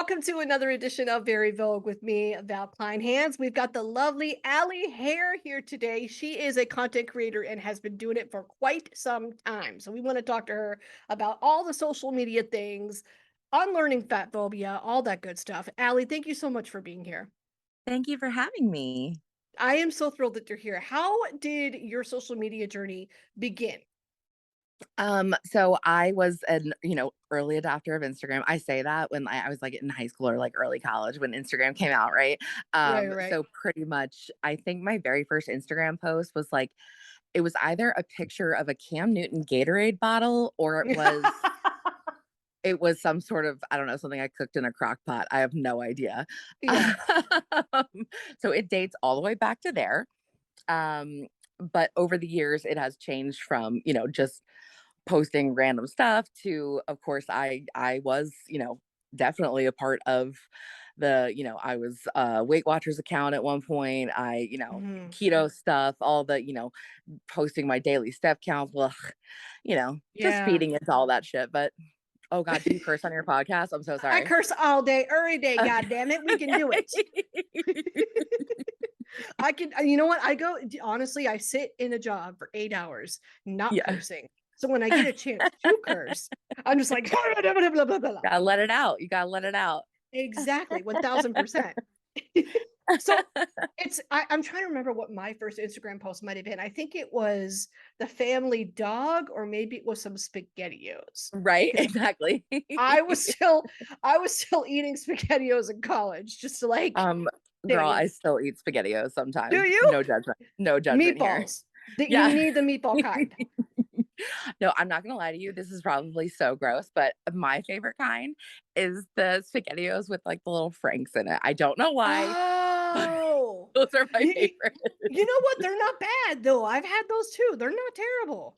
welcome to another edition of Very Vogue with me, Val Kleinhans. We've got the lovely Haire here today. She is a content creator and has been doing it for quite some time. So we want to talk to her about all the social media things, unlearning fat phobia, all that good stuff. Allie, thank you so much for being here. Thank you for having me. I am so thrilled that you're here. How did your social media journey begin? So I was an, early adopter of Instagram. I say that when I was like in high school or like early college when Instagram came out, right? Right, right. So pretty much I think my very first Instagram post was like it was either a picture of a Cam Newton Gatorade bottle or it was some sort of, I don't know, something I cooked in a crock pot. I have no idea. Yeah. Um, so it dates all the way back to there. Um, but over the years, it has changed from, just posting random stuff to, of course, I was, definitely a part of I was Weight Watchers account at one point. Mhm. Keto stuff, all the, posting my daily step counts. Well, just Yeah. feeding into all that shit. But oh God, do you curse on your podcast? I'm so I sorry. curse all day, every day. Okay. God damn it, we can do it. I can, you know what? Honestly, I sit in a job for 8 hours, not Yeah. cursing. So when I get a chance to curse, I'm just like, blah, blah, blah, blah, blah. Gotta let it out. You gotta let it out. Exactly, 1000%. So I'm trying to remember what my first Instagram post might have been. I think it was the family dog, or maybe it was some SpaghettiOs Right? because Exactly. I was still, I was still eating SpaghettiOs in college just to like Um, Girl, I save. still eat SpaghettiOs Do sometimes. you? No judgment. No judgment here. Meatballs. That you Yeah. need the meatball kind. No, I'm not gonna lie to you. This is probably so gross, but my favorite kind is the SpaghettiOs with like the little Franks in it. I don't know why, but Oh, those are my you, you favorite. you know what? They're not bad though. I've had those too. They're not terrible.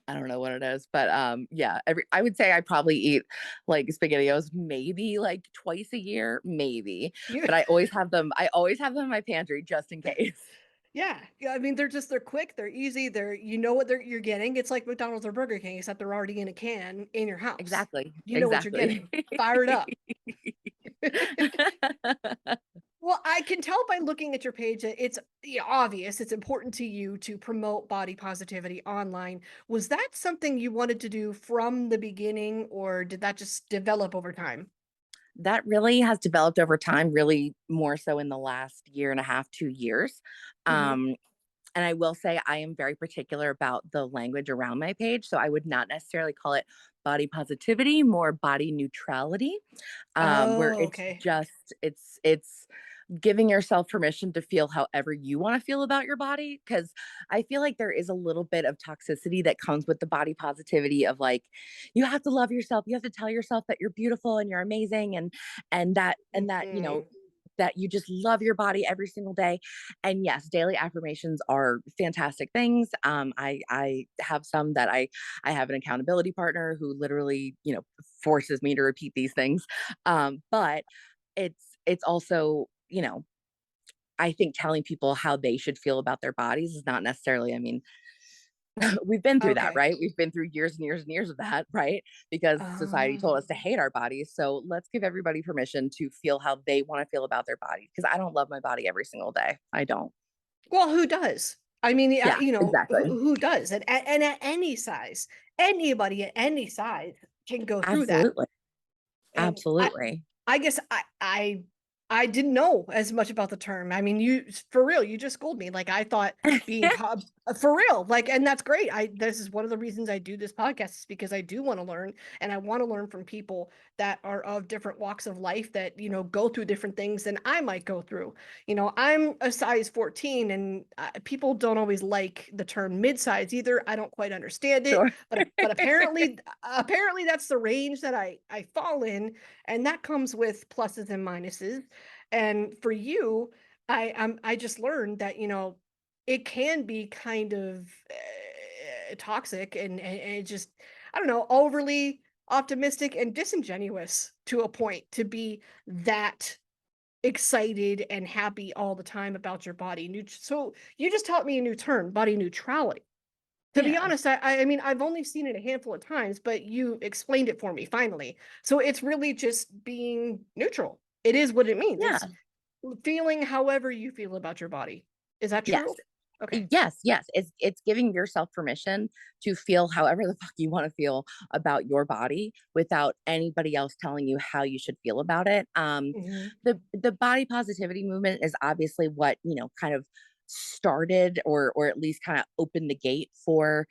I don't know what it is, but yeah, I would say I probably eat like SpaghettiOs maybe like twice a year, maybe. You, But I always have them in my pantry just in case. yeah. Yeah, I mean, they're quick, they're easy, you know what you're getting. It's like McDonald's or Burger King, except they're already in a can in your house. Exactly. You know what you're Exactly. getting. Fire it up. Well, I can tell by looking at your page that it's, yeah, obvious it's important to you to promote body positivity online. Was that something you wanted to do from the beginning, or did that just develop over time? That really has developed over time, really more so in the last year and a half, 2 years. Mhm. Um, and I will say I am very particular about the language around my page, so I would not necessarily call it body positivity, more body neutrality, where Oh, it's okay. just it's giving yourself permission to feel however you want to feel about your body, because I feel like there is a little bit of toxicity that comes with the body positivity of like you have to love yourself, you have to tell yourself that you're beautiful and you're amazing, and that Mhm. that you just love your body every single day. And yes, daily affirmations are fantastic things. I have some that I have an accountability partner who literally, forces me to repeat these things. But it's also, I think telling people how they should feel about their bodies is not necessarily, I mean, we've been through that, Okay. right? We've been through years and years and years of that, right? Because society told us to Oh. hate our bodies. So let's give everybody permission to feel how they want to feel about their body. Because I don't love my body every single day. I don't. Well, who does? I mean, yeah, Yeah, exactly. who does? And at any size, anybody at any size can go through that. Absolutely. And Absolutely. I guess I didn't know as much about the term. I mean, you for real, you just schooled me. Like I thought for real, like, and that's great. This is one of the reasons I do this podcast is because I do want to learn, and I want to learn from people that are of different walks of life that, go through different things than I might go through. I'm a size 14, and people don't always like the term mid-size either. I don't quite understand it, Sure. but apparently that's the range that I fall in, and that comes with pluses and minuses. And for you, I just learned that, it can be kind of toxic, and it just, I don't know, overly optimistic and disingenuous to a point to be that excited and happy all the time about your body. So you just taught me a new term, body neutrality. To be Yeah. honest, I mean, I've only seen it a handful of times, but you explained it for me finally. So it's really just being neutral. It is what it means. It's Yeah. feeling however you feel about your body. Is that Yes. true? Okay. Yes. It's giving yourself permission to feel however the fuck you want to feel about your body without anybody else telling you how you should feel about it. Mhm. The body positivity movement is obviously what, kind of started or at least kind of opened the gate for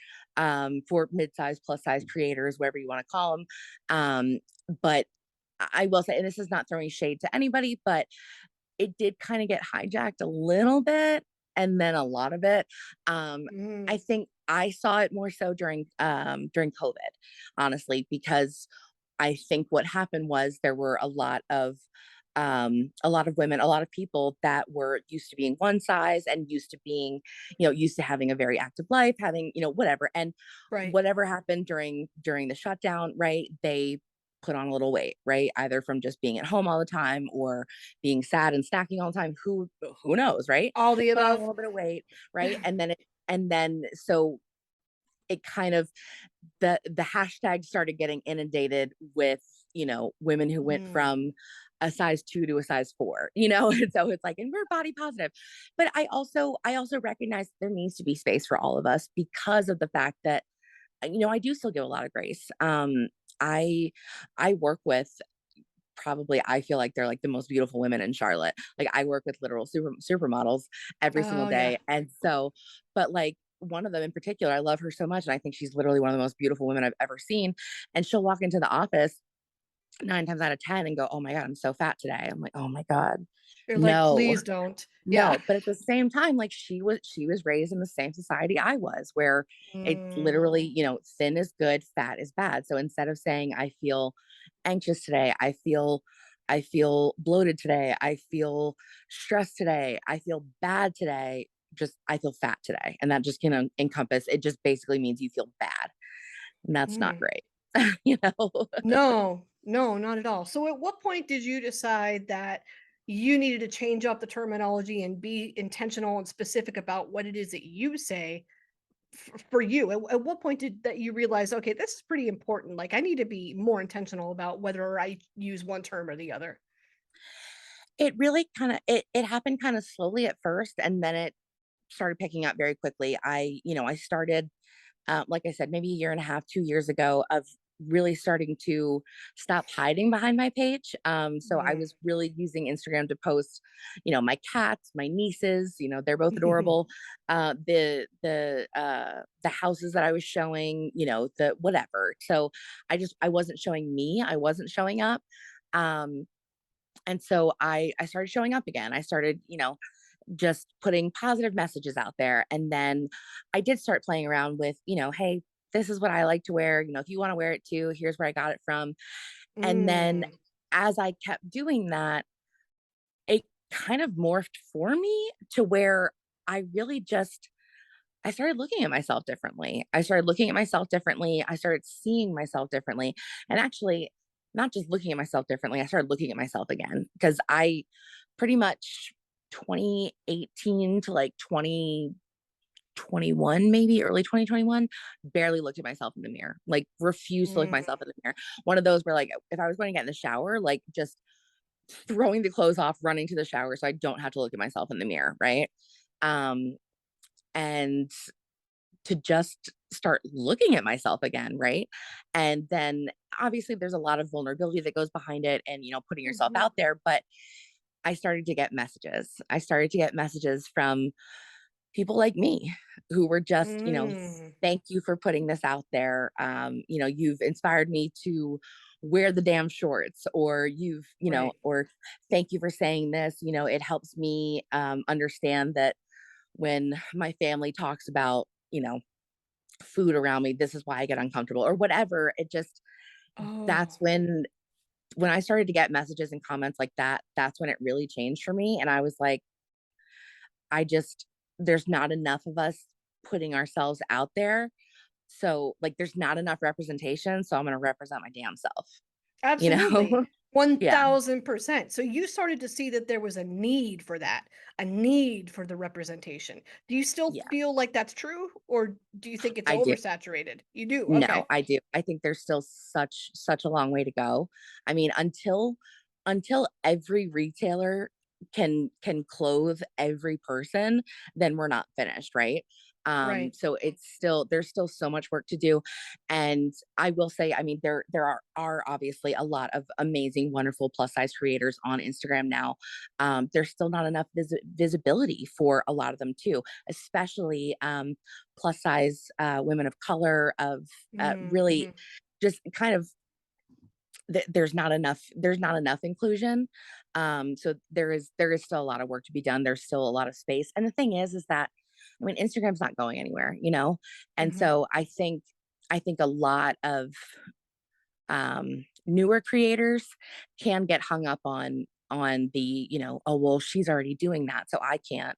mid-size plus size creators, whatever you want to call them. But I will say, and this is not throwing shade to anybody, but it did kind of get hijacked a little bit and then a lot of it. Um, I Mm, think I saw it more so during COVID, honestly, because I think what happened was there were a lot of women, a lot of people that were used to being one size and used to being, used to having a very active life, having, whatever. And right. whatever happened during the shutdown, right? They put on a little weight, right? Either from just being at home all the time or being sad and snacking all the time. Who knows, right? All the Put on a above. little bit of weight, right? And then so it kind of the hashtag started getting inundated with women who went Mm, from a size 2 to a size 4, and so it's like, and we're body positive. But I also recognize there needs to be space for all of us because of the fact that I do still give a lot of grace. I work with, probably, I feel like they're like the most beautiful women in Charlotte. Like, I work with literal supermodels every single oh yeah. day. And so, but like one of them in particular, I love her so much. And I think she's literally one of the most beautiful women I've ever seen. And she'll walk into the office 9 times out of 10 and go, "Oh my God, I'm so fat today." I'm like, "Oh my God, You're like, no." please don't. Yeah. No, but at the same time, like, she was raised in the same society I was, where it's Mm, literally, thin is good, fat is bad. So instead of saying I feel anxious today, I feel bloated today, I feel stressed today, I feel bad today, just I feel fat today. And that just can encompass, it just basically means you feel bad. And that's not mm. great. you know? No, no, not at all. So at what point did you decide that you needed to change up the terminology and be intentional and specific about what it is that you say for you? At what point did that you realize, okay, this is pretty important. Like I need to be more intentional about whether I use one term or the other. It really kind of it happened kind of slowly at first, and then it started picking up very quickly. I started, like I said, maybe a year and a half, 2 years ago, of really starting to stop hiding behind my page. So I Mm. was really using Instagram to post, my cats, my nieces, they're both adorable. The houses that I was showing, the whatever. So I wasn't showing me. I wasn't showing up. Um, and so I started showing up again. I started, just putting positive messages out there. And then I did start playing around with, hey, this is what I like to wear. If you want to wear it too, here's where I got it from. And then Mm. as I kept doing that, it kind of morphed for me to where I really just I started looking at myself differently. I started looking at myself differently. I started seeing myself differently. And actually, not just looking at myself differently, I started looking at myself again because I pretty much 2018 to like 2021, maybe early 2021, barely looked at myself in the mirror, like refused to look at Mm. myself in the mirror. One of those where, like, if I was going to get in the shower, like just throwing the clothes off, running to the shower so I don't have to look at myself in the mirror. Right. Um, and to just start looking at myself again, right? And then obviously there's a lot of vulnerability that goes behind it and putting yourself Mhm. out there, but I started to get messages. I started to get messages from people like me who were just, Mm. thank you for putting this out there. You've inspired me to wear the damn shorts, or Right. or thank you for saying this. It helps me understand that when my family talks about, food around me, this is why I get uncomfortable or whatever. It just, that's Oh, when I started to get messages and comments like that, that's when it really changed for me. And I was like, I just, there's not enough of us putting ourselves out there. So, like, there's not enough representation. So I'm going to represent my damn self, you know? absolutely. Yeah. 1000%. So you started to see that there was a need for that, a need for the representation. Do you still Yeah, feel like that's true, or do you think it's I do. oversaturated? You do. No, Okay. I do. I think there's still such a long way to go. I mean, until every retailer can clothe every person, then we're not finished, right? Right. So it's still there's still so much work to do. And I will say, I mean, there are obviously a lot of amazing, wonderful plus size creators on Instagram now. There's still not enough visibility for a lot of them too, especially plus size women of color, of really Mm-hmm. just kind of there's not enough inclusion. So there is still a lot of work to be done. There's still a lot of space. And the thing is that I mean Instagram's not going anywhere, you know? And Hmm. so I think a lot of newer creators can get hung up on the, oh well, she's already doing that, so I can't.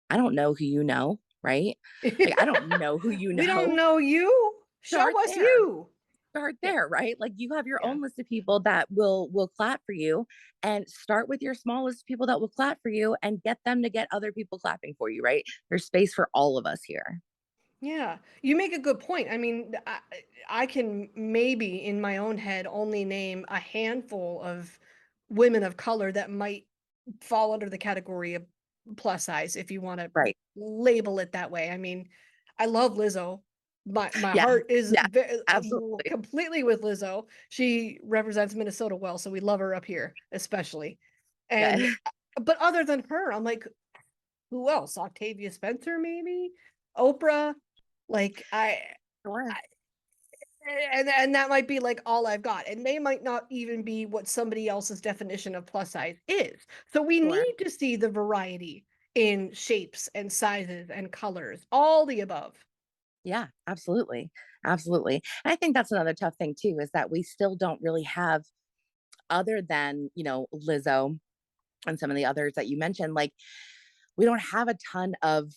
I don't know who you know, right? Like I don't know who you We don't know. know you. Start Show us there. you. Start Yeah. there, right? Like you have your Yeah. own list of people that will clap for you, and start with your small list of people that will clap for you and get them to get other people clapping for you, right? There's space for all of us here. Yeah, you make a good point. I mean, I can maybe in my own head only name a handful of women of color that might fall under the category of plus size, if you want to Right. label it that way. I mean, I love Lizzo. My Yeah. heart is Yeah. Absolutely. completely with Lizzo. She represents Minnesota well, so we love her up here, especially. And Good. but other than her, I'm like, who else? Octavia Spencer, maybe? Oprah? Like Sure. I and that might be like all I've got. And they might not even be what somebody else's definition of plus size is. So we Sure. need to see the variety in shapes and sizes and colors, all the above. Yeah, absolutely. Absolutely. And I think that's another tough thing too, is that we still don't really have, other than, Lizzo and some of the others that you mentioned, like we don't have a ton of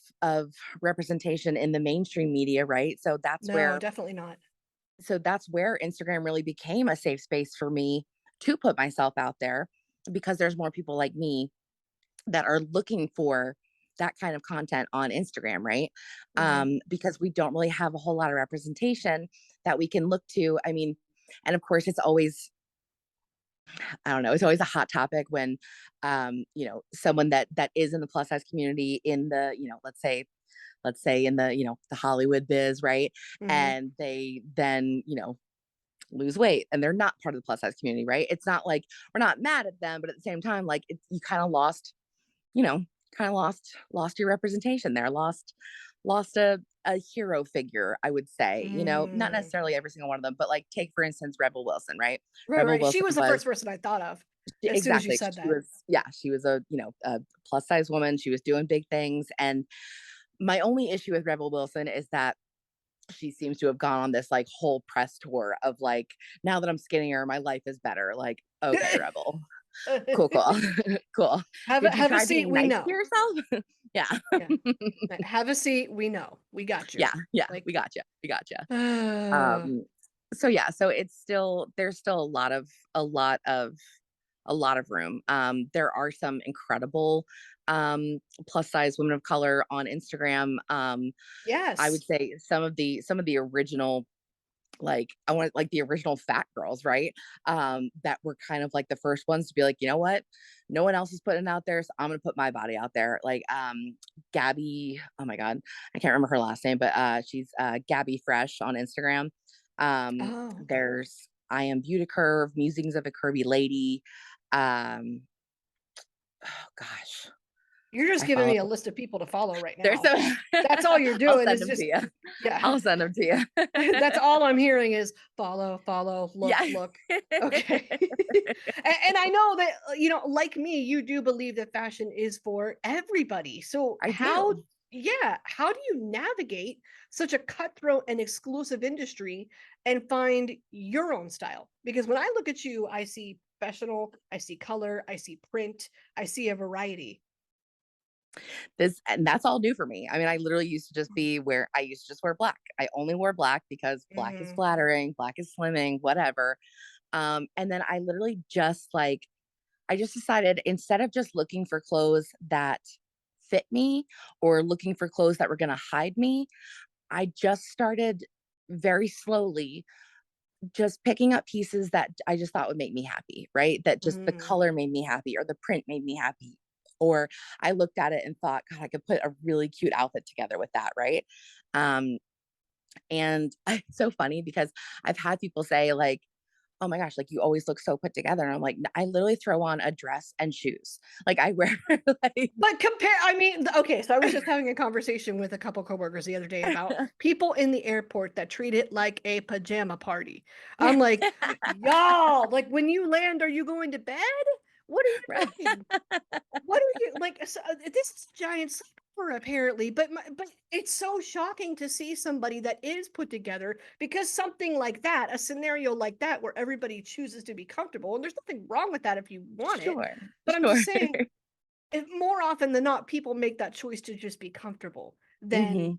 representation in the mainstream media, right? No, definitely not. So that's where Instagram really became a safe space for me to put myself out there, because there's more people like me that are looking for that kind of content on Instagram, right? Hmm. Because we don't really have a whole lot of representation that we can look to. I mean, and of course, it's always, I don't know, it's always a hot topic when, someone that is in the plus size community, in the, let's say in the, the Hollywood biz, right? Hmm. And they then, lose weight and they're not part of the plus size community, right? It's not like we're not mad at them, but at the same time, like you kind of lost, you know, lost your representation there, lost a hero figure, I would say, not Mm. necessarily every single one of them, but like take for instance Rebel Wilson, right? Right, Rebel right. She Wilson was the was first person I thought of as soon as you exactly, said she that. was, yeah, she was a plus size woman. She was doing big things. And my only issue with Rebel Wilson is that she seems to have gone on this like whole press tour of like, now that I'm skinnier, my life is better. Like, okay, Rebel, cool, cool, cool. Did you Have a try seat. being We nice to know. yourself? Yeah. Yeah. Have a seat. We know. We got you. Yeah, yeah, Like, we got you. We got you. uh, Um, so yeah, so it's still there's still a lot of a lot of room. There are some incredible plus size women of color on Instagram. I yes. would say some of the original, like I want like the original fat girls, right? That were kind of like the first ones to be like, you know what? No one else is putting it out there, so I'm gonna put my body out there. Like Gabby, oh my god, I can't remember her last name, but she's Gabby Fresh on Instagram. Oh, okay. There's I Am Beauty Curve, Musings of a Curvy Lady. Um, oh gosh, You're just I giving follow. me a list of people to follow right There's so now. That's all you're I'll doing send is them to just, you. yeah. I'll send them to you. That's all I'm hearing is follow, follow, look, Yeah. look. Okay. And I know that, like me, you do believe that fashion is for everybody. So I do. yeah, how do you navigate such a cutthroat and exclusive industry and find your own style? Because when I look at you, I see professional, I see color, I see print, I see a variety. This and that's all new for me. I mean, I literally used to just be where I used to just wear black. I only wore black because black is Mhm. flattering, black is slimming, whatever. And then I literally just like, I just decided instead of just looking for clothes that fit me or looking for clothes that were going to hide me, I just started very slowly just picking up pieces that I just thought would make me happy, right? That just the Mm. color made me happy or the print made me happy. Or I looked at it and thought, God, I could put a really cute outfit together with that, right? Um, and it's so funny because I've had people say, like, oh my gosh, like you always look so put together. And I'm like, I literally throw on a dress and shoes. Like I wear like But I mean, okay, so I was just having a conversation with a couple coworkers the other day about people in the airport that treat it like a pajama party. I'm like, y'all, like when you land, are you going to bed? What are you right. doing? What are you like? This is a giant sleeper apparently, but but it's so shocking to see somebody that is put together because something like that, a scenario like that, where everybody chooses to be comfortable, and there's nothing wrong with that if you want it. Sure. But I'm just Sure. saying, if more often than not, people make that choice to just be comfortable than Hmm.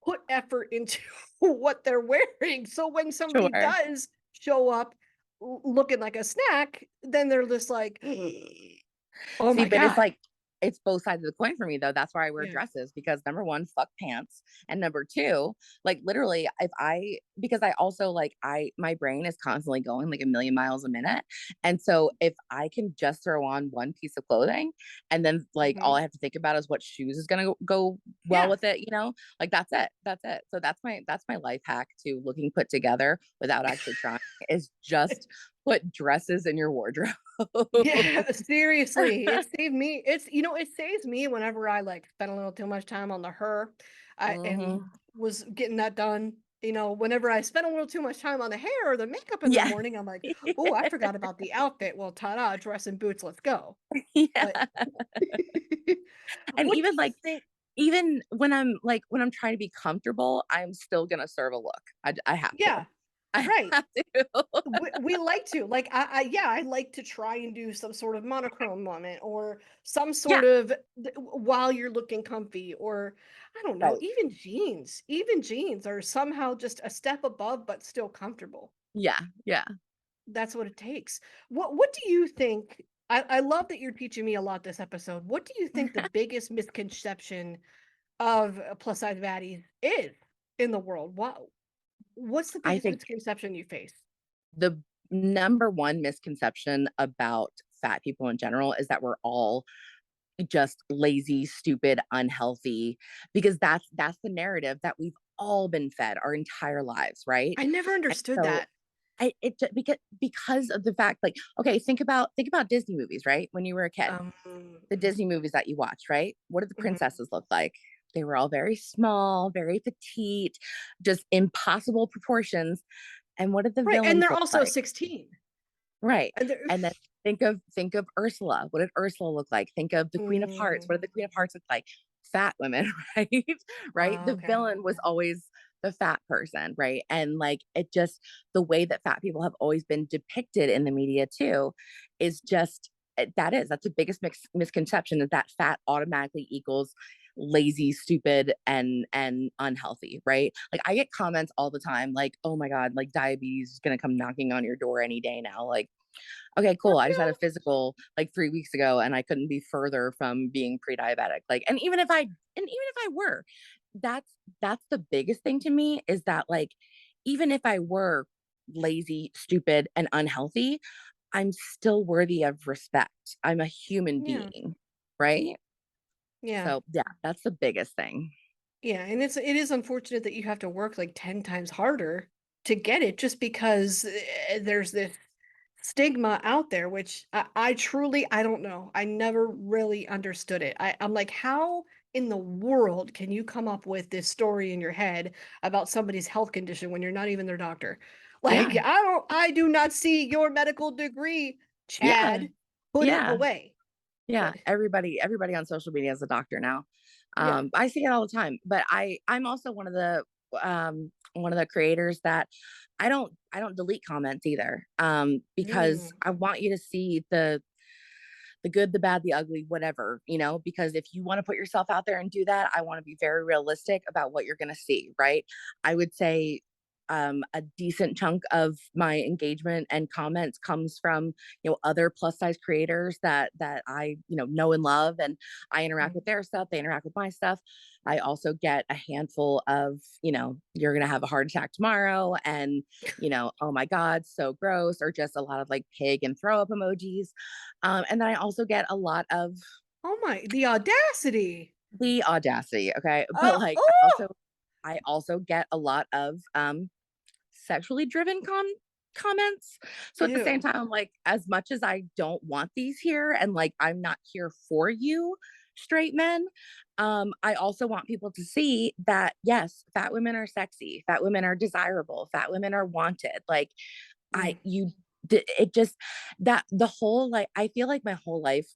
put effort into what they're wearing. So when somebody Sure. does show up looking like a snack, then they're just like, oh See, my but it's God. like it's both sides of the coin for me though. That's why I wear Yeah. dresses because number one, fuck pants. And number two, like literally if I because I also like my brain is constantly going like a million miles a minute. And so if I can just throw on one piece of clothing and then like all Mhm. I have to think about is what shoes is gonna go well Yeah. with it, like that's it. That's it. So that's my life hack to looking put together without actually trying is just put dresses in your wardrobe. Yeah, seriously, it saves me whenever I, like, spend a little too much time on the her, and Hmm. was getting that done, whenever I spend a little too much time on the hair or the makeup in the Yeah. morning, I'm like, "Oh, I forgot about the outfit. Well, ta-da, dress and boots, let's go." Yeah. But And what do even you like think? even when I'm trying to be comfortable, I'm still gonna serve a look. I have to. Yeah, I right. have to. We like to like yeah, I like to try and do some sort of monochrome moment or some Yeah. sort of while you're looking comfy, or I don't know, Right. even jeans are somehow just a step above but still comfortable. Yeah. Yeah. That's what it takes. What do you think? I love that you're teaching me a lot this episode. What do you think the biggest misconception of plus size baddies is in the world? What's the I biggest think misconception you face? the number one misconception about fat people in general is that we're all just lazy, stupid, unhealthy, because that's the narrative that we've all been fed our entire lives, right? I never And understood so that. because of the fact, like, okay, think about Disney movies, right? When you were a kid, the Mhm. Disney movies that you watched, right? What did the Mhm. princesses look like? They were all very small, very petite, just impossible proportions. And what did the Right, and villains they're look also like? 16. Right. And they're And then think of Ursula. What did Ursula look like? Think of the Queen of Hearts. mm, What did the Queen of Hearts look like? Fat women, right? Right? The okay. villain was always the fat person, right? And like it just the way that fat people have always been depicted in the media too is just that's the biggest misconception is that fat automatically equals lazy, stupid, and unhealthy, right? Like I get comments all the time like, "Oh my god, like diabetes is going to come knocking on your door any day now." Like, okay, cool. I just had a No. physical like 3 weeks ago and I couldn't be further from being pre-diabetic. Like, and even if I were, that's the biggest thing to me is that like even if I were lazy, stupid, and unhealthy, I'm still worthy of respect. I'm a human Yeah, being, right? yeah, So yeah, that's the biggest thing. yeah, and it is unfortunate that you have to work, like, 10 times harder to get it just because, there's this stigma out there, which I truly I don't know. I never really understood it. I'm like, how in the world can you come up with this story in your head about somebody's health condition when you're not even their doctor? Like, Yeah. I do not see your medical degree, Yeah. Chad. Put it Yeah. away. Yeah, But everybody on social media is a doctor now. yeah. I see it all the time, but I'm also one of the creators that I don't delete comments either. Because Mm, I want you to see the good, the bad, the ugly, whatever, because if you want to put yourself out there and do that, I want to be very realistic about what you're going to see, right? I would say a decent chunk of my engagement and comments comes from, other plus size creators that I, know and love, and I interact with Mhm. their stuff, they interact with my stuff. I also get a handful of, you're going to have a heart attack tomorrow, and, oh my God, so gross, or just a lot of like pig and throw up emojis. And then I also get a lot of Oh my, the audacity. the audacity, okay? But like Oh, I also get a lot of sexually driven comments. So at the same ew. time, like, as much as I don't want these here, and like I'm not here for you, straight men, I also want people to see that yes, fat women are sexy, fat women are desirable, fat women are wanted. Like I Mm. you it just that the whole like I feel like my whole life,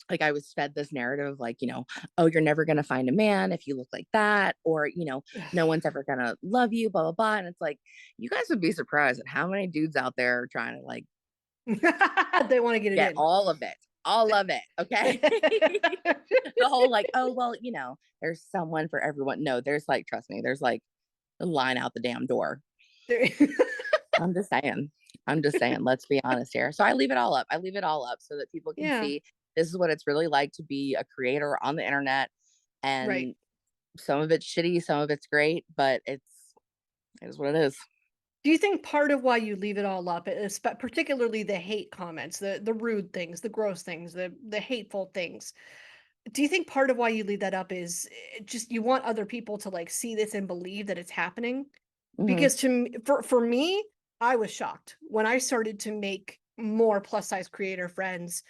like I was fed this narrative like, oh, you're never going to find a man if you look like that, or, no one's ever going to love you, blah blah blah. And it's like, you guys would be surprised at how many dudes out there are trying to like They want to get it get in. all of it, okay? The whole like, oh well, there's someone for everyone. No, there's like, trust me, there's like a line out the damn door. I'm just saying. I'm just saying, let's be honest here. So I leave it all up. I leave it all up so that people can Yeah, see this is what it's really like to be a creator on the internet. right. And some of it's shitty, some of it's great, but it is what it is. Do you think part of why you leave it all up is particularly the hate comments, the rude things, the gross things, the hateful things? Do you think part of why you leave that up is just you want other people to like see this and believe that it's happening? Hmm. Because for me, I was shocked when I started to make more plus size creator friends,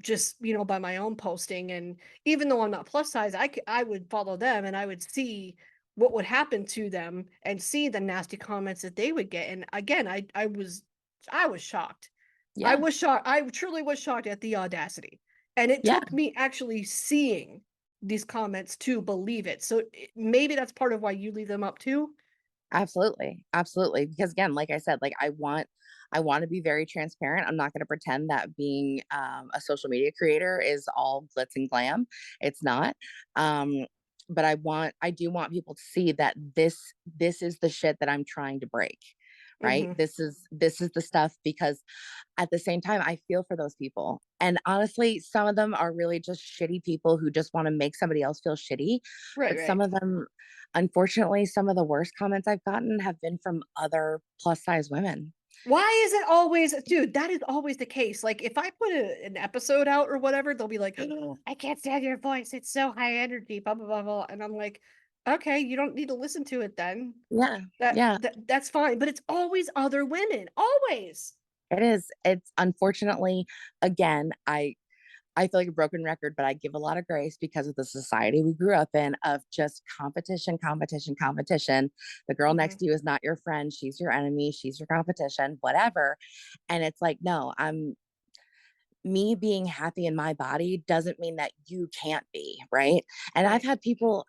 just by my own posting. And even though I'm not plus size, I would follow them and I would see what would happen to them and see the nasty comments that they would get. And again, I was shocked. I Yeah. was shocked. I truly was shocked at the audacity. And it Yeah. took me actually seeing these comments to believe it. So maybe that's part of why you leave them up too. Absolutely. Absolutely. Because again, like I said, like I want to be very transparent. I'm not going to pretend that being a social media creator is all glitz and glam. It's not. Um, but I do want people to see that this is the shit that I'm trying to break. Right. Mhm. This is the stuff, because at the same time, I feel for those people. And honestly, some of them are really just shitty people who just want to make somebody else feel shitty. Right, But some right. of them, unfortunately, some of the worst comments I've gotten have been from other plus size women. Why is it always dude, that is always the case. Like, if I put an episode out or whatever, they'll be like, "Oh, I can't stand your voice. It's so high energy, blah, blah, blah, blah." And I'm like, "Okay, you don't need to listen to it then. Yeah. That Yeah. that's fine." But it's always other women, always. It is. It's unfortunately, again, I feel like a broken record, but I give a lot of grace because of the society we grew up in of just competition, competition, competition. The girl next Mhm. to you is not your friend. She's your enemy. She's your competition, whatever. And it's like, no, me being happy in my body doesn't mean that you can't be, right? And Right. I've had people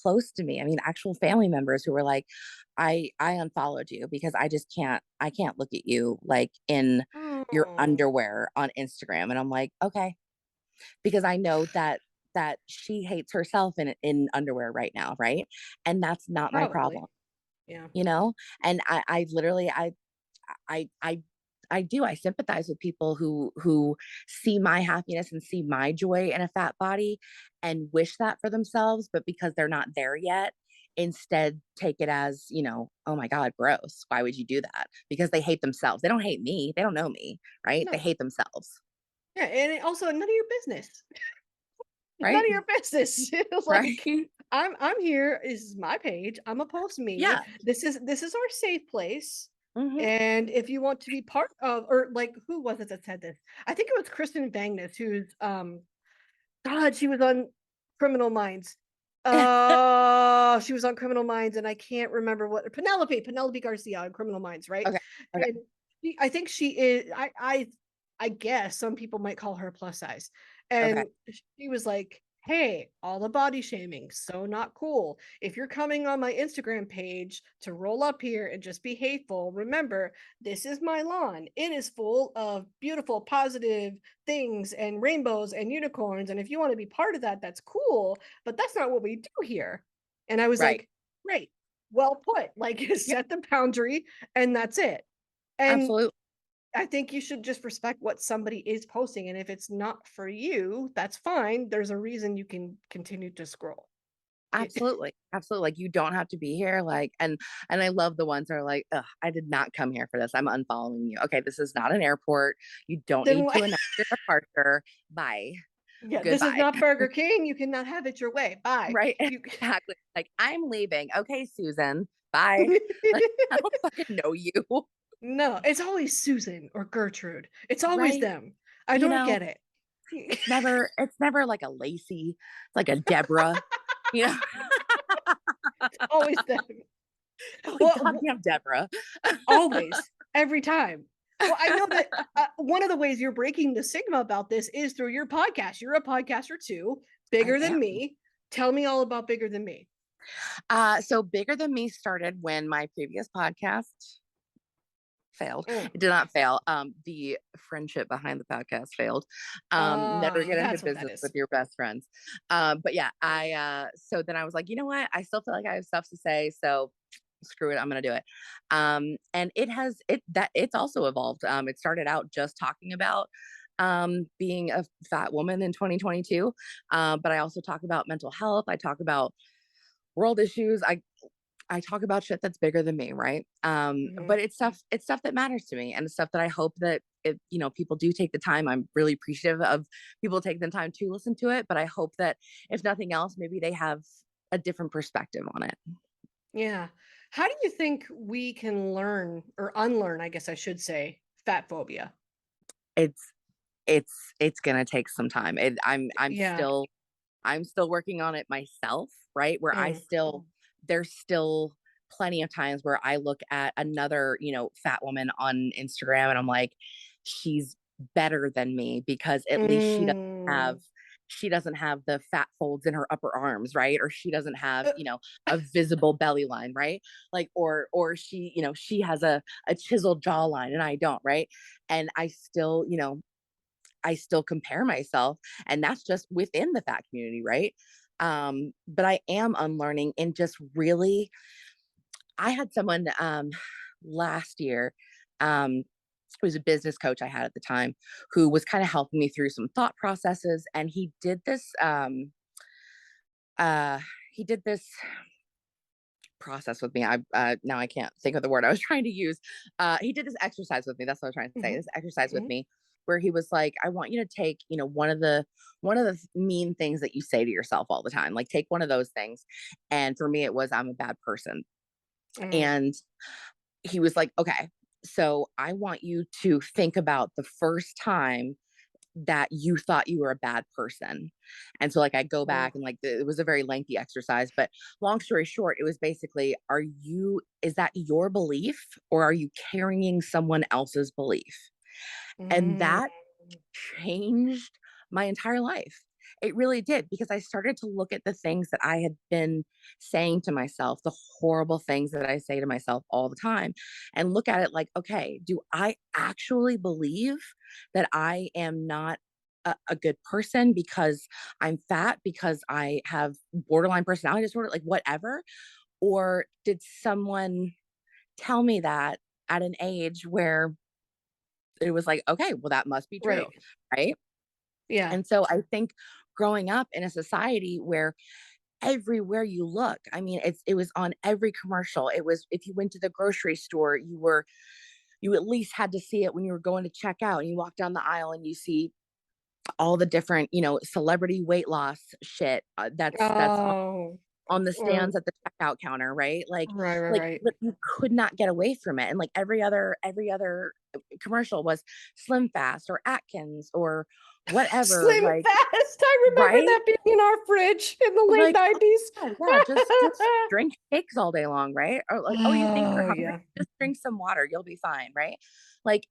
close to me, I mean actual family members, who were like, I unfollowed you because I can't look at you like in your Oh, underwear on Instagram. And I'm like, okay, because I know that she hates herself in underwear right now, right? And that's not my probably. problem, Yeah. you know? And I literally I I I do. I sympathize with people who see my happiness and see my joy in a fat body and wish that for themselves, but because they're not there yet, instead take it as, oh my God, gross. Why would you do that? Because they hate themselves. They don't hate me. They don't know me, right? They No. hate themselves, Yeah, and also none of your business. None right? of your business. Right? Like, I'm here. This is my page. Imma post me. Yeah. This is our safe place. Hmm. And if you want to be part of, or like, who was it that said this? I think it was Kristen Bangness, who's God, she was on Criminal Minds. She was on Criminal Minds, and I can't remember what Penelope Garcia on Criminal Minds, right? Okay. Okay. And I think she is. I guess some people might call her plus size, Okay. and she was like, "Hey, all the body shaming, so not cool. If you're coming on my Instagram page to roll up here and just be hateful, remember this is my lawn. It is full of beautiful, positive things and rainbows and unicorns. And if you want to be part of that, that's cool. But that's not what we do here." And I was Right. like, right. well put. Like, Yeah, set the boundary and that's it. And absolutely. I think you should just respect what somebody is posting, and if it's not for you, that's fine. There's a reason you can continue to scroll. It Absolutely. Absolutely. Like, you don't have to be here. Like, and I love the ones that are like, ugh, I did not come here for this. I'm unfollowing you. Okay, this is not an airport. You don't then need why to announce your departure. Bye. yeah, this is Goodbye. not Burger King, you cannot have it your way. Bye. Right? You Exactly. Like, I'm leaving. Okay, Susan. Bye. Like, I don't fucking know you. No, it's always Susan or Gertrude. It's always Right? them. I You don't know, get it. it's never like a Lacey. It's like a Deborah, you know? It's always them. Like, Well, goddamn Deborah. always, every time. Well, I know that one of the ways you're breaking the stigma about this is through your podcast. You're a podcaster too, I Bigger Than am. Me. Tell me all about Bigger Than Me. So Bigger Than Me started when my previous podcast failed. Mm. It did not fail. The friendship behind the podcast failed. Never get into That's what that business with is. your best friends. But yeah, so then I was like, you know what? I still feel like I have stuff to say. So screw it, I'm gonna do it. And it's also evolved. It started out just talking about being a fat woman in 2022. But I also talk about mental health. I talk about world issues. I talk about shit that's bigger than me, right? Mhm. But it's stuff that matters to me, and it's stuff that I hope that people do take the time. I'm really appreciative of people taking the time to listen to it, but I hope that if nothing else, maybe they have a different perspective on it. Yeah. How do you think we can learn or unlearn, I guess I should say, fat phobia? It's it's gonna take some time. Yeah. I'm still working on it myself, right? Where Mm. there's still plenty of times where I look at another, fat woman on Instagram and I'm like, she's better than me because at least have Mm. she doesn't have the fat folds in her upper arms, right? Or she doesn't have, Uh, a visible belly line, right? Like, or she, she has a chiseled jawline and I don't, right? And I still compare myself, and that's just within the fat community, right? But I am unlearning and just really, I had someone last year, who was a business coach I had at the time, who was kind of helping me through some thought processes, and uh, he did this process with me. Now I can't think of the word I was trying to use. He did this exercise with me. That's what I was trying to say. mhm, This exercise with mhm, me, where he was like, "I want you to take, one of the mean things that you say to yourself all the time. Like, take one of those things." And for me, it was, "I'm a bad person." mm, And he was like, "Okay, so I want you to think about the first time that you thought you were a bad person." And so, like, I go mm, back and, like, it was a very lengthy exercise, but long story short, it was basically, is that your belief, or are you carrying someone else's belief? And mm. that changed my entire life. It really did, because I started to look at the things that I had been saying to myself, the horrible things that I say to myself all the time, and look at it like, okay, do I actually believe that I am not a good person because I'm fat, because I have borderline personality disorder, like whatever? Or did someone tell me that at an age where it was like, okay, well, that must be true, Right. right? Yeah. And so I think growing up in a society where everywhere you look, I mean, it was on every commercial. It was, if you went to the grocery store, you at least had to see it when you were going to check out, and you walk down the aisle and you see all the different, celebrity weight loss shit, that's Oh, on the or stands at the checkout counter, right? right, right, Like right. you could not get away from it. And like every other commercial was Slim Fast or Atkins or whatever, Slim like, Fast. I remember right? that being in our fridge in the late Like, 90s. oh yeah, just drink shakes all day long, right? Or like, oh, you think you're Oh, hungry? yeah. Just drink some water, you'll be fine, right? Like,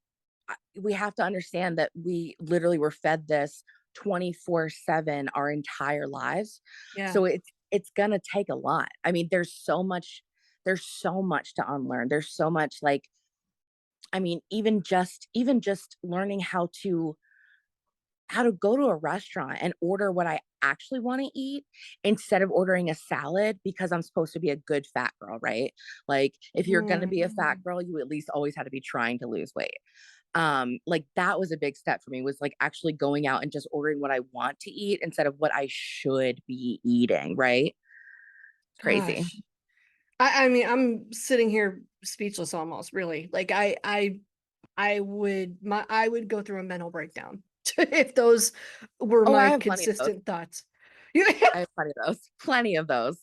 we have to understand that we literally were fed this 24/7 our entire lives. Yeah. So it's gonna take a lot. I mean, there's so much to unlearn. There's so much, like, I mean, even just learning how to go to a restaurant and order what I actually want to eat instead of ordering a salad because I'm supposed to be a good fat girl, right? Like if you're going to Mm, be a fat girl, you at least always had to be trying to lose weight. Like that was a big step for me, was like actually going out and just ordering what I want to eat instead of what I should be eating, right? Crazy. gosh. I mean, I'm sitting here speechless almost, really. Like I would go through a mental breakdown if those were Oh, I my have plenty of those. consistent thoughts. You I have plenty of those. Plenty of those.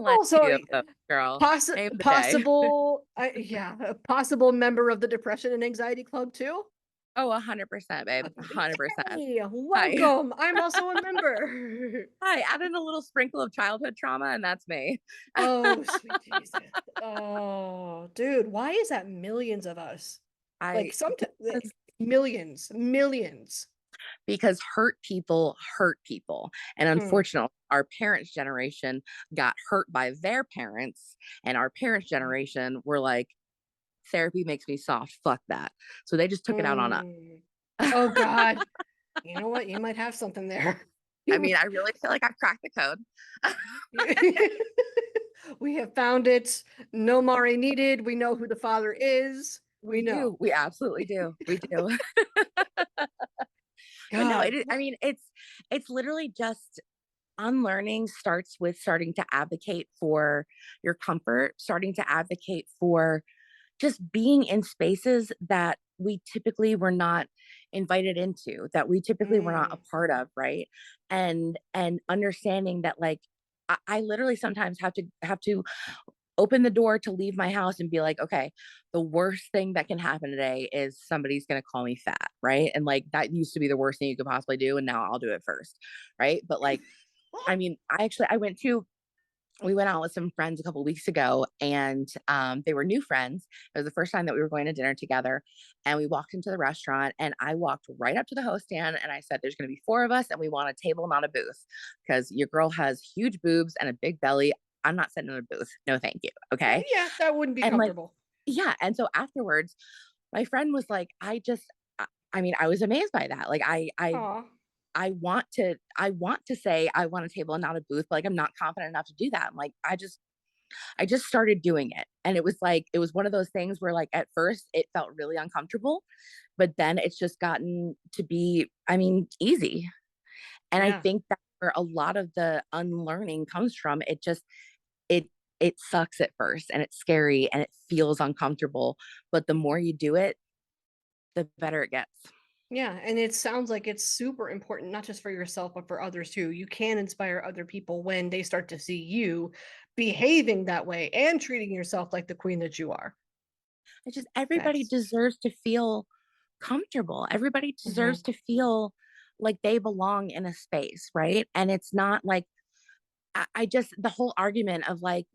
oh, so Plenty of those, girl. Name the day. possible, yeah, a possible member of the depression and anxiety club too. Oh, 100%, babe. 100%. Yay! Hi. Welcome. I'm also a member. Hi. Add in a little sprinkle of childhood trauma, and that's me. Oh, sweet Jesus. Oh, dude, why is that millions of us? Like I sometimes because millions, millions. because hurt people. And Mm, unfortunately, our parents' generation got hurt by their parents, and our parents' generation were like, therapy makes me soft. Fuck that. So they just took it out on us. mm. Oh God. You know what? You might have something there. I mean, I really feel like I've cracked the code. We have found it. No Mari needed. We know who the father is. We We know. do. We absolutely do. We do. But no, God. I mean, it's literally just unlearning starts with starting to advocate for your comfort, starting to advocate for just being in spaces that we typically were not invited into, that we typically were not a Mm, part of, right? And understanding that like I literally sometimes have to open the door to leave my house and be like, okay, the worst thing that can happen today is somebody's going to call me fat, right? And like that used to be the worst thing you could possibly do, and now I'll do it first, right? But like, I mean, I went to we went out with some friends a couple weeks ago, and they were new friends. It was the first time that we were going to dinner together, and we walked into the restaurant, and I walked right up to the host stand and I said, there's going to be four of us and we want a table, not a booth, because your girl has huge boobs and a big belly. I'm not sitting in a booth, no thank you. Okay. yeah, that wouldn't be And like, comfortable. yeah, and so afterwards my friend was like, I mean, I was amazed by that. Like Aw. I want to say I want a table and not a booth, but like I'm not confident enough to do that. I'm like, I just started doing it. And it was like, it was one of those things where like at first it felt really uncomfortable, but then it's just gotten to be, I mean, easy. And I Yeah. think that's where a lot of the unlearning comes from. It it sucks at first and it's scary and it feels uncomfortable. But the more you do it, the better it gets. Yeah, and it sounds like it's super important, not just for yourself, but for others too. You can inspire other people when they start to see you behaving that way and treating yourself like the queen that you are. It's just everybody That's deserves to feel comfortable. Everybody mhm. deserves to feel like they belong in a space, right? And it's not like I just the whole argument of like,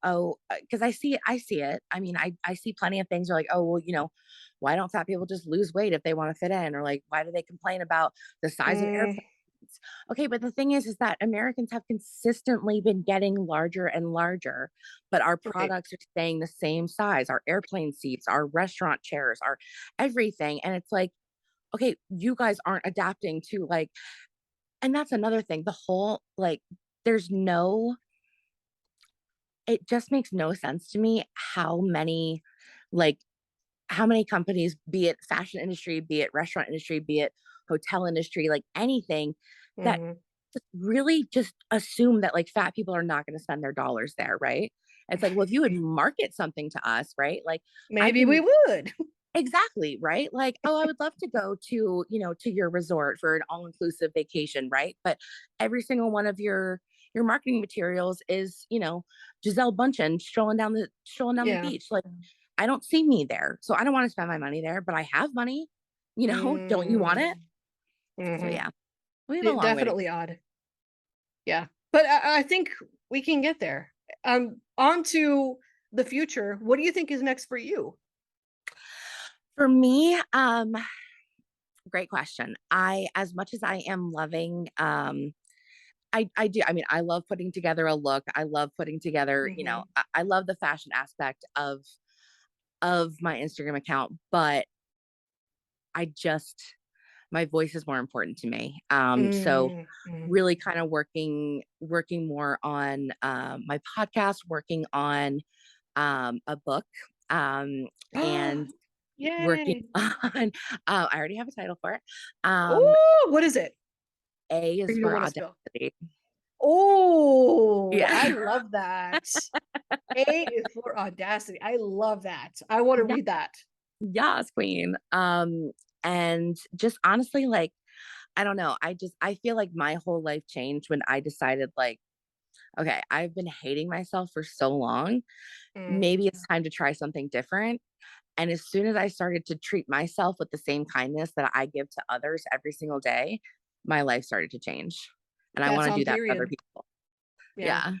oh, because I see it. I mean, I see plenty of things are like, oh, well, why don't fat people just lose weight if they want to fit in? Or like, why do they complain about the size of Mm, airplanes? Okay, but the thing is that Americans have consistently been getting larger and larger, but our right. products are staying the same size. Our airplane seats, our restaurant chairs, our everything. And it's like, okay, you guys aren't adapting to like, and that's another thing. The whole like, there's no it just makes no sense to me like, how many companies, be it fashion industry, be it restaurant industry, be it hotel industry, like anything that Mhm. just really just assume that like fat people are not going to spend their dollars there, right? It's like, well, if you would market something to us, right? Like I Maybe we can would. exactly, right? Like, oh, I would love to go to, to your resort for an all-inclusive vacation, right? But every single one of your marketing materials is, Giselle Bundchen strolling down the Yeah. beach. Like, I don't see me there. So I don't want to spend my money there, but I have money, don't you want Mm, it? So mhm. yeah, we have a long way to Definitely odd. Yeah. But I think we can get there. On to the future. What do you think is next for you? for me, great question. As much as I am loving, I do. I mean, I love putting together a look. I love putting together, Mhm. I love the fashion aspect of my Instagram account, but I just my voice is more important to me. So Mm, mm. really kind of working more on my podcast, working on a book, and working Yay. on I already have a title for it. Um, Oh, what is it? A Or is you don't for want to spill? audacity. Oh, I Yeah. love that. A is for audacity. I love that. I want to Yeah. read that. Yes, queen. And just honestly, like, I don't know. I feel like my whole life changed when I decided, like, okay, I've been hating myself for so long. Mm, Maybe it's time to try something different. And as soon as I started to treat myself with the same kindness that I give to others every single day, my life started to change. And I that's want to on do that for other period. people. Yeah, Yeah.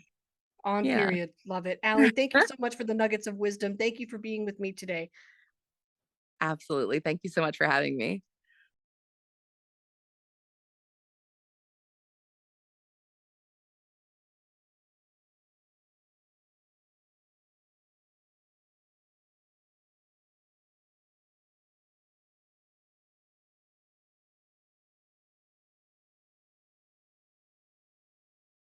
on Yeah. period. Love it. Allie, thank you so much for the nuggets of wisdom. Thank you for being with me today. Absolutely. Thank you so much for having me.